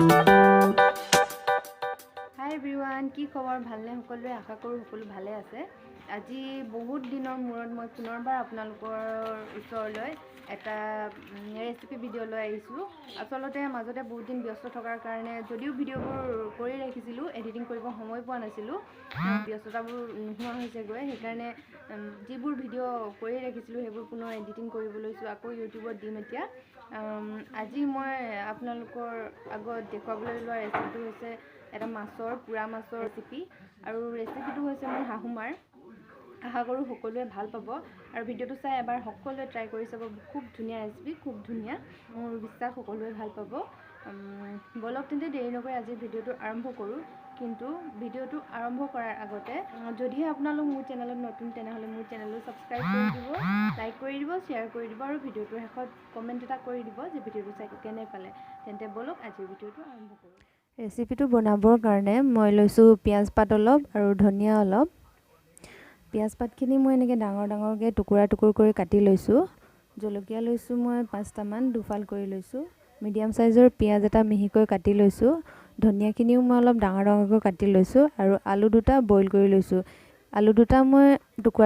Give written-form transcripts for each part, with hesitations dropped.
হাই everyone, কি খবৰ? ভালনে সকলোৱে? আশা কৰোঁ সকলো ভালে আছে। আজি বহুত দিনৰ মূৰত মই পুনৰবাৰ আপোনালোকৰ ওচৰলৈ এটা ৰেচিপি ভিডিঅ' লৈ আহিছোঁ। আচলতে মাজতে বহুত দিন ব্যস্ত থকাৰ কাৰণে যদিও ভিডিঅ'বোৰ কৰি ৰাখিছিলোঁ, এডিটিং কৰিব সময় পোৱা নাছিলোঁ। ব্যস্ততাবোৰ নোহোৱা হৈছেগৈ, সেইকাৰণে যিবোৰ ভিডিঅ' কৰি ৰাখিছিলোঁ সেইবোৰ পুনৰ এডিটিং কৰিব লৈছোঁ, আকৌ ইউটিউবত দিম এতিয়া। আজি মই আপোনালোকৰ আগত দেখুৱাবলৈ লোৱা ৰেচিপিটো হৈছে এটা পুৰা মাছৰ ৰেচিপি, আৰু ৰেচিপিটো হৈছে মোৰ শাহুমাৰ। আশা কৰোঁ সকলোৱে ভাল পাব, আৰু ভিডিঅ'টো চাই এবাৰ সকলোৱে ট্ৰাই কৰি চাব। খুব ধুনীয়া ৰেচিপি, খুব ধুনীয়া, মোৰ বিশ্বাস সকলোৱে ভাল পাব। বলক তেন্তে দেৰি নকৰি আজিৰ ভিডিঅ'টো আৰম্ভ কৰোঁ। কিন্তু ভিডিঅ'টো আৰম্ভ কৰাৰ আগতে যদিহে আপোনালোক মোৰ চেনেলত নতুন, তেনেহ'লে মোৰ চেনেলটো ছাবস্ক্ৰাইব কৰি দিব, লাইক কৰি দিব, শ্বেয়াৰ কৰি দিব, আৰু ভিডিঅ'টোৰ শেষত কমেণ্ট এটা কৰি দিব যে ভিডিঅ'টো চাই কেনে পালে। তেন্তে বলক আজিৰ ভিডিঅ'টো আৰম্ভ কৰোঁ। ৰেচিপিটো বনাবৰ কাৰণে মই লৈছোঁ পিঁয়াজ পাত অলপ আৰু ধনিয়া অলপ। পিঁয়াজ পাতখিনি মই এনেকৈ ডাঙৰ ডাঙৰকৈ টুকুৰা কৰি কাটি লৈছোঁ। জলকীয়া লৈছোঁ মই 5টামান, দুফাল কৰি লৈছোঁ। মিডিয়াম চাইজৰ পিঁয়াজ এটা মিহিকৈ কাটি লৈছোঁ। ধনিয়াখিনিও মই অলপ ডাঙৰ ডাঙৰকৈ কাটি লৈছোঁ, আৰু আলু দুটা বইল কৰি লৈছোঁ। আলু দুটা মই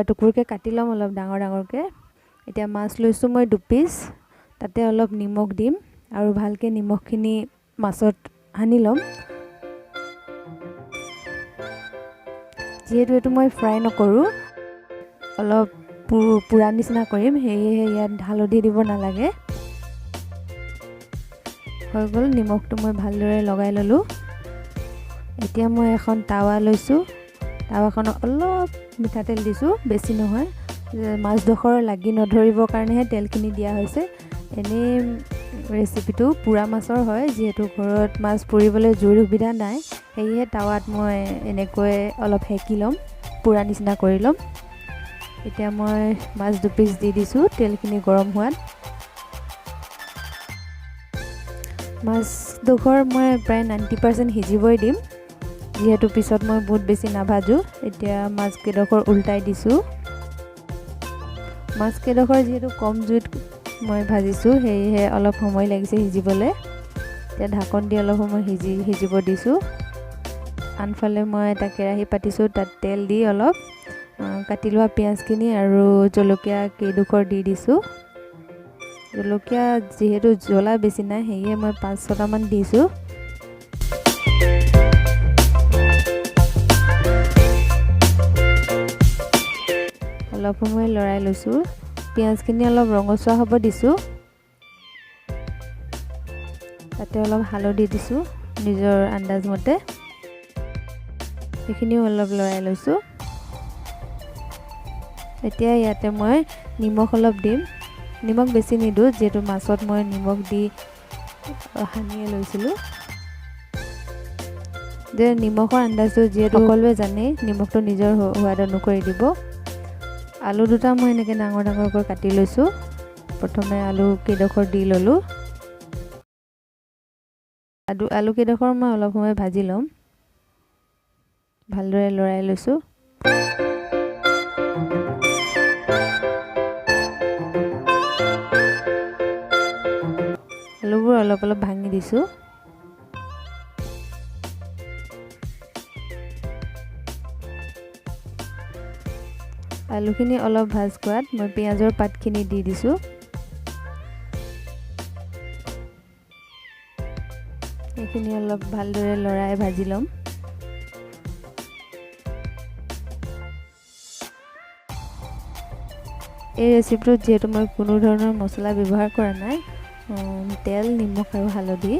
টুকুৰকৈ কাটি ল'ম অলপ ডাঙৰ ডাঙৰকৈ। এতিয়া মাছ লৈছোঁ মই 2 পিচ, তাতে অলপ নিমখ দিম, আৰু ভালকৈ নিমখখিনি মাছত সানি ল'ম। যিহেতু এইটো মই ফ্ৰাই নকৰোঁ, অলপ পুৰা নিচিনা কৰিম, সেয়েহে ইয়াত হালধি দিব নালাগে। হৈ গ'ল, নিমখটো মই ভালদৰে লগাই ল'লোঁ। এতিয়া মই এখন টাৱা লৈছোঁ। টাৱাখনত অলপ মিঠাতেল দিছোঁ, বেছি নহয়, মাছডোখৰ লাগি নধৰিবৰ কাৰণেহে তেলখিনি দিয়া হৈছে। এনেই ৰেচিপিটো পুৰা মাছৰ হয়, যিহেতু ঘৰত মাছ পুৰিবলৈ জুইৰ সুবিধা নাই, সেয়েহে টাৱাত মই এনেকৈ অলপ সেকি ল'ম, পুৰা নিচিনা কৰি ল'ম। এতিয়া মই মাছ 2 পিচ দি দিছোঁ তেলখিনি গৰম হোৱাত। মাছডোখৰ মই প্ৰায় 90% সিজিবই দিম, যিহেতু পিছত মই বহুত বেছি নাভাজোঁ। এতিয়া মাছকেইডোখৰ উল্টাই দিছোঁ। মাছকেইডোখৰ যিহেতু কম জুইত মই ভাজিছোঁ, সেয়েহে অলপ সময় লাগিছে সিজিবলৈ। এতিয়া ঢাকন দি অলপ সময় সিজিব দিছোঁ। আনফালে মই এটা কেৰাহী পাতিছোঁ, তাত তেল দি অলপ কাটি লোৱা পিঁয়াজখিনি আৰু জলকীয়া কেইডোখৰ দি দিছোঁ। জলকীয়া যিহেতু জ্বলা বেছি নাই, সেয়ে মই 5-6টামান দিছোঁ। অলপ সময় লৰাই লৈছোঁ। পিঁয়াজখিনি অলপ ৰঙচুৱা হ'ব দিছোঁ। তাতে অলপ হালধি দিছোঁ নিজৰ আন্দাজ মতে। সেইখিনিও অলপ লৰাই লৈছোঁ। এতিয়া ইয়াতে মই নিমখ অলপ দিম। নিমখ বেছি নিদিওঁ, যিহেতু মাছত মই নিমখ দি সানিয়ে লৈছিলোঁ। যে নিমখৰ আন্দাজটো যিহেতু সকলোৱে জানেই, নিমখটো নিজৰ সোৱাদ অনুসৰি দিব। আলু দুটা মই এনেকৈ ডাঙৰ ডাঙৰকৈ কাটি লৈছোঁ। প্ৰথমে আলু কেইডোখৰ দি ল'লোঁ। আলু কেইডোখৰ মই অলপ সময় ভাজি ল'ম, ভালদৰে লৰাই লৈছোঁ। আলুবোৰ অলপ অলপ ভাঙি দিছোঁ। আলুখিনি অলপ ভাজ খোৱাত মই পিঁয়াজৰ পাতখিনি দি দিছোঁ। এইখিনি অলপ ভালদৰে লৰাই ভাজি ল'ম। এই ৰেচিপিটোত যিহেতু মই কোনো ধৰণৰ মছলা ব্যৱহাৰ কৰা নাই, তেল, নিমখ আৰু হালধি,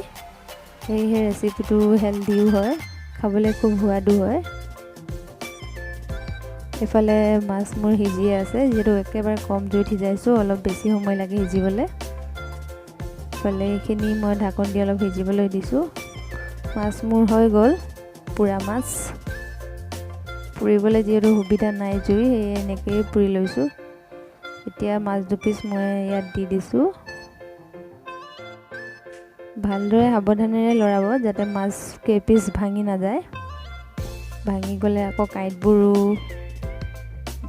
সেয়েহে ৰেচিপিটো হেল্ডিও হয়, খাবলৈ খুব সোৱাদো হয়। এইফালে মাছ মোৰ সিজিয়ে আছে, যিহেতু একেবাৰে কম জুইত সিজাইছোঁ, অলপ বেছি সময় লাগে সিজিবলৈ। এইফালে এইখিনি মই ঢাকন দি অলপ সিজিবলৈ দিছোঁ। মাছ মোৰ হৈ গ'ল, পুৰা মাছ। পুৰিবলৈ যিহেতু সুবিধা নাই জুই, সেয়ে এনেকৈয়ে পুৰি লৈছোঁ। এতিয়া মাছ 2 পিচ মই ইয়াত দি দিছোঁ। ভালদৰে সাৱধানেৰে লৰাব, যাতে মাছ কেইপিচ ভাঙি নাযায়। ভাঙি গ'লে আকৌ কাঁইটবোৰো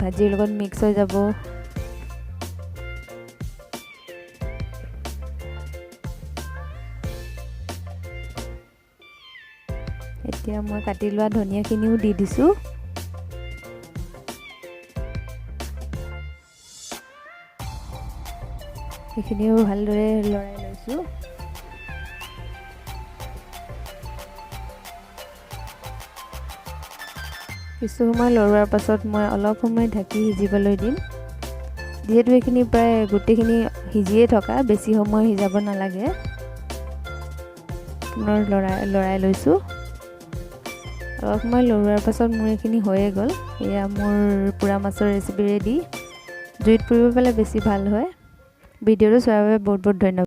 ভাজিৰ লগত মিক্স হৈ যাব। এতিয়া মই কাটি লোৱা ধনিয়াখিনিও দি দিছোঁ। সেইখিনিও ভালদৰে লৰাই লৈছোঁ। কিছু সময় লৰোৱাৰ পাছত মই অলপ সময় ঢাকি সিজিবলৈ দিম। যিহেতু এইখিনি প্ৰায় গোটেইখিনি সিজিয়ে থকা, বেছি সময় সিজাব নালাগে। পুনৰ লৰাই লৈছোঁ। অলপ সময় লৰোৱাৰ পাছত মোৰ এইখিনি হৈয়ে গ'ল। এয়া মোৰ পোৰা মাছৰ ৰেচিপি ৰেডি। জুইত পুৰিব পালে বেছি ভাল হয়। ভিডিঅ'টো চোৱাৰ বাবে বহুত বহুত ধন্যবাদ।